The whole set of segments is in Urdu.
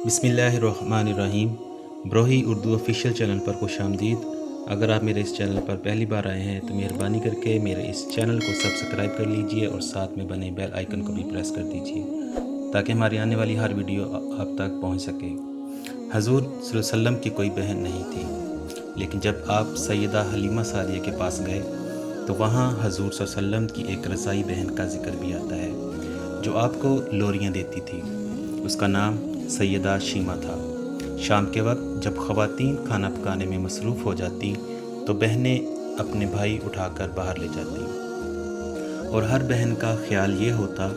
بسم اللہ الرحمن الرحیم۔ بروہی اردو آفیشیل چینل پر خوش آمدید۔ اگر آپ میرے اس چینل پر پہلی بار آئے ہیں تو مہربانی کر کے میرے اس چینل کو سبسکرائب کر لیجئے اور ساتھ میں بنے بیل آئیکن کو بھی پریس کر دیجئے تاکہ ہماری آنے والی ہر ویڈیو آپ تک پہنچ سکے۔ حضور صلی اللہ علیہ وسلم کی کوئی بہن نہیں تھی، لیکن جب آپ سیدہ حلیمہ سعدیہ کے پاس گئے تو وہاں حضور صلی اللہ علیہ وسلم کی ایک رضائی بہن کا ذکر بھی آتا ہے جو آپ کو لوریاں دیتی تھی۔ اس کا نام سیدہ شیمہ تھا۔ شام کے وقت جب خواتین کھانا پکانے میں مصروف ہو جاتی تو بہنیں اپنے بھائی اٹھا کر باہر لے جاتی، اور ہر بہن کا خیال یہ ہوتا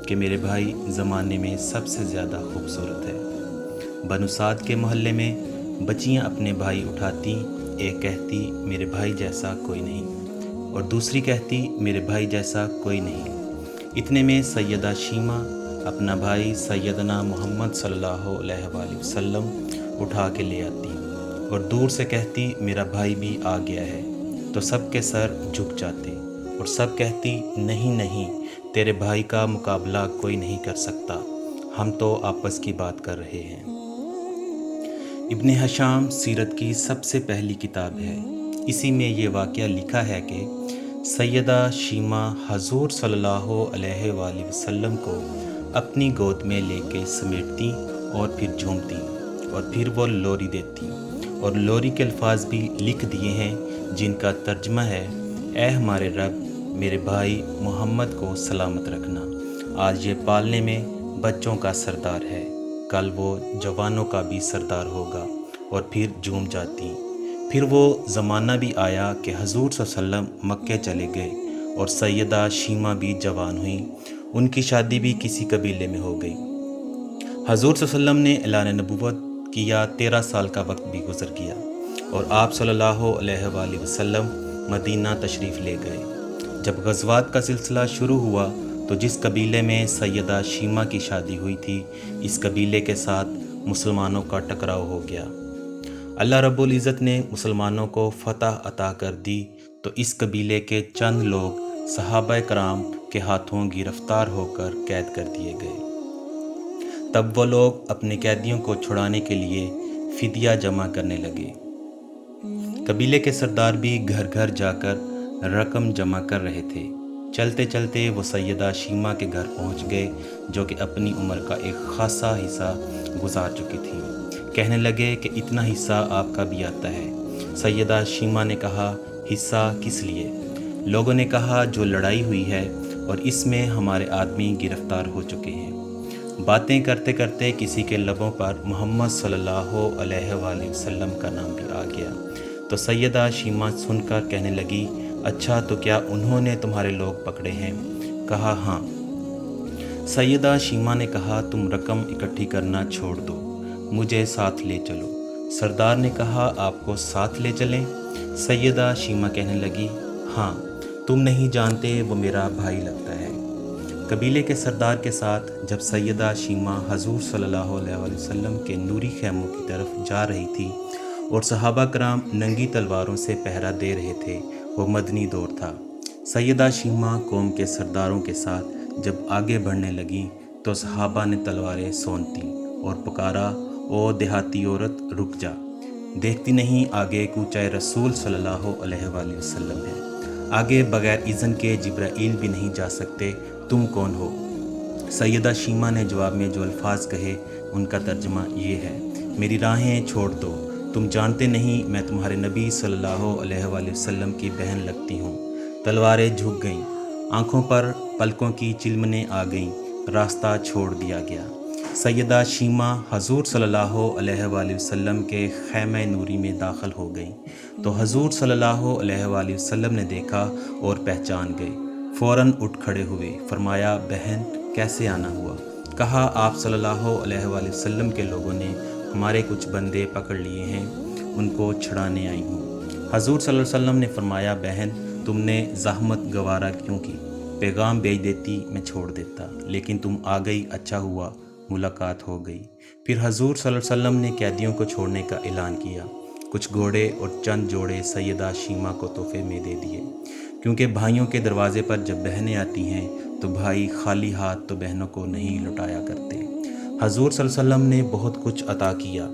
کہ میرے بھائی زمانے میں سب سے زیادہ خوبصورت ہے۔ بنو سعد کے محلے میں بچیاں اپنے بھائی اٹھاتی، ایک کہتی میرے بھائی جیسا کوئی نہیں، اور دوسری کہتی میرے بھائی جیسا کوئی نہیں۔ اتنے میں سیدہ شیمہ اپنا بھائی سیدنا محمد صلی اللہ علیہ وآلہ وسلم اٹھا کے لے آتی اور دور سے کہتی میرا بھائی بھی آ گیا ہے، تو سب کے سر جھک جاتے اور سب کہتی نہیں نہیں، تیرے بھائی کا مقابلہ کوئی نہیں کر سکتا، ہم تو آپس کی بات کر رہے ہیں۔ ابن ہشام سیرت کی سب سے پہلی کتاب ہے۔ اسی میں یہ واقعہ لکھا ہے کہ سیدہ شیمہ حضور صلی اللہ علیہ وآلہ وسلم کو اپنی گود میں لے کے سمیٹتی اور پھر جھومتی اور پھر وہ لوری دیتی، اور لوری کے الفاظ بھی لکھ دیے ہیں جن کا ترجمہ ہے اے ہمارے رب، میرے بھائی محمد کو سلامت رکھنا، آج یہ پالنے میں بچوں کا سردار ہے، کل وہ جوانوں کا بھی سردار ہوگا، اور پھر جھوم جاتی۔ پھر وہ زمانہ بھی آیا کہ حضور صلی اللہ علیہ وسلم مکے چلے گئے اور سیدہ شیمہ بھی جوان ہوئیں، ان کی شادی بھی کسی قبیلے میں ہو گئی۔ حضور صلی اللہ علیہ وسلم نے اعلان نبوت کیا، 13 سال کا وقت بھی گزر گیا، اور آپ صلی اللہ علیہ وآلہ وسلم مدینہ تشریف لے گئے۔ جب غزوات کا سلسلہ شروع ہوا تو جس قبیلے میں سیدہ شیمہ کی شادی ہوئی تھی، اس قبیلے کے ساتھ مسلمانوں کا ٹکراؤ ہو گیا۔ اللہ رب العزت نے مسلمانوں کو فتح عطا کر دی تو اس قبیلے کے چند لوگ صحابہ کرام کے ہاتھوں گرفتار ہو کر قید کر دیے گئے۔ تب وہ لوگ اپنے قیدیوں کو چھڑانے کے لیے فدیہ جمع کرنے لگے۔ قبیلے کے سردار بھی گھر گھر جا کر رقم جمع کر رہے تھے۔ چلتے چلتے وہ سیدہ شیمہ کے گھر پہنچ گئے جو کہ اپنی عمر کا ایک خاصا حصہ گزار چکی تھی۔ کہنے لگے کہ اتنا حصہ آپ کا بھی آتا ہے۔ سیدہ شیمہ نے کہا حصہ کس لیے؟ لوگوں نے کہا جو لڑائی ہوئی ہے اور اس میں ہمارے آدمی گرفتار ہو چکے ہیں۔ باتیں کرتے کرتے کسی کے لبوں پر محمد صلی اللہ علیہ وآلہ وسلم کا نام بھی آ گیا، تو سیدہ شیمہ سن کر کہنے لگی اچھا تو کیا انہوں نے تمہارے لوگ پکڑے ہیں؟ کہا ہاں۔ سیدہ شیمہ نے کہا تم رقم اکٹھی کرنا چھوڑ دو، مجھے ساتھ لے چلو۔ سردار نے کہا آپ کو ساتھ لے چلیں؟ سیدہ شیمہ کہنے لگی ہاں، تم نہیں جانتے وہ میرا بھائی لگتا ہے۔ قبیلے کے سردار کے ساتھ جب سیدہ شیمہ حضور صلی اللہ علیہ وآلہ وسلم کے نوری خیموں کی طرف جا رہی تھی اور صحابہ کرام ننگی تلواروں سے پہرا دے رہے تھے، وہ مدنی دور تھا۔ سیدہ شیمہ قوم کے سرداروں کے ساتھ جب آگے بڑھنے لگی تو صحابہ نے تلواریں سونتیں اور پکارا او دیہاتی عورت رک جا، دیکھتی نہیں آگے کوچہ رسول صلی اللہ علیہ وآلہ وسلم ہے، آگے بغیر اذن کے جبرائیل بھی نہیں جا سکتے، تم کون ہو؟ سیدہ شیمہ نے جواب میں جو الفاظ کہے ان کا ترجمہ یہ ہے میری راہیں چھوڑ دو، تم جانتے نہیں میں تمہارے نبی صلی اللہ علیہ وآلہ وسلم کی بہن لگتی ہوں۔ تلواریں جھک گئیں، آنکھوں پر پلکوں کی چلمنیں آ گئیں، راستہ چھوڑ دیا گیا۔ سیدہ شیمہ حضور صلی اللہ علیہ وآلہ وسلم کے خیمہ نوری میں داخل ہو گئیں تو حضور صلی اللہ علیہ وآلہ وسلم نے دیکھا اور پہچان گئے، فوراً اٹھ کھڑے ہوئے، فرمایا بہن کیسے آنا ہوا؟ کہا آپ صلی اللہ علیہ وآلہ وسلم کے لوگوں نے ہمارے کچھ بندے پکڑ لیے ہیں، ان کو چھڑانے آئی ہوں۔ حضور صلی اللہ علیہ وسلم نے فرمایا بہن تم نے زحمت گوارا کیوں کی؟ پیغام بھیج دیتی میں چھوڑ دیتا، لیکن تم آ گئی، اچھا ہوا ملاقات ہو گئی۔ پھر حضور صلی اللہ علیہ وسلم نے قیدیوں کو چھوڑنے کا اعلان کیا۔ کچھ گھوڑے اور چند جوڑے سیدہ شیمہ کو تحفے میں دے دیے، کیونکہ بھائیوں کے دروازے پر جب بہنیں آتی ہیں تو بھائی خالی ہاتھ تو بہنوں کو نہیں لوٹایا کرتے۔ حضور صلی اللہ علیہ وسلم نے بہت کچھ عطا کیا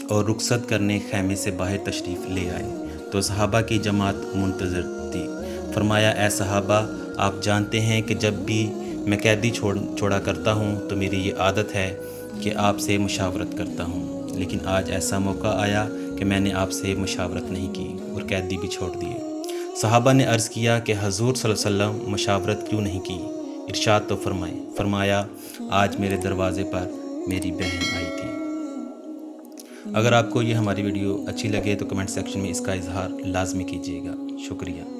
اور رخصت کرنے خیمے سے باہر تشریف لے آئے تو صحابہ کی جماعت منتظر تھی۔ فرمایا اے صحابہ، آپ جانتے ہیں کہ جب بھی میں قیدی چھوڑا کرتا ہوں تو میری یہ عادت ہے کہ آپ سے مشاورت کرتا ہوں، لیکن آج ایسا موقع آیا کہ میں نے آپ سے مشاورت نہیں کی اور قیدی بھی چھوڑ دیے۔ صحابہ نے عرض کیا کہ حضور صلی اللہ علیہ وسلم مشاورت کیوں نہیں کی؟ ارشاد تو فرمایا آج میرے دروازے پر میری بہن آئی تھی۔ اگر آپ کو یہ ہماری ویڈیو اچھی لگے تو کمنٹ سیکشن میں اس کا اظہار لازمی کیجیے گا۔ شکریہ۔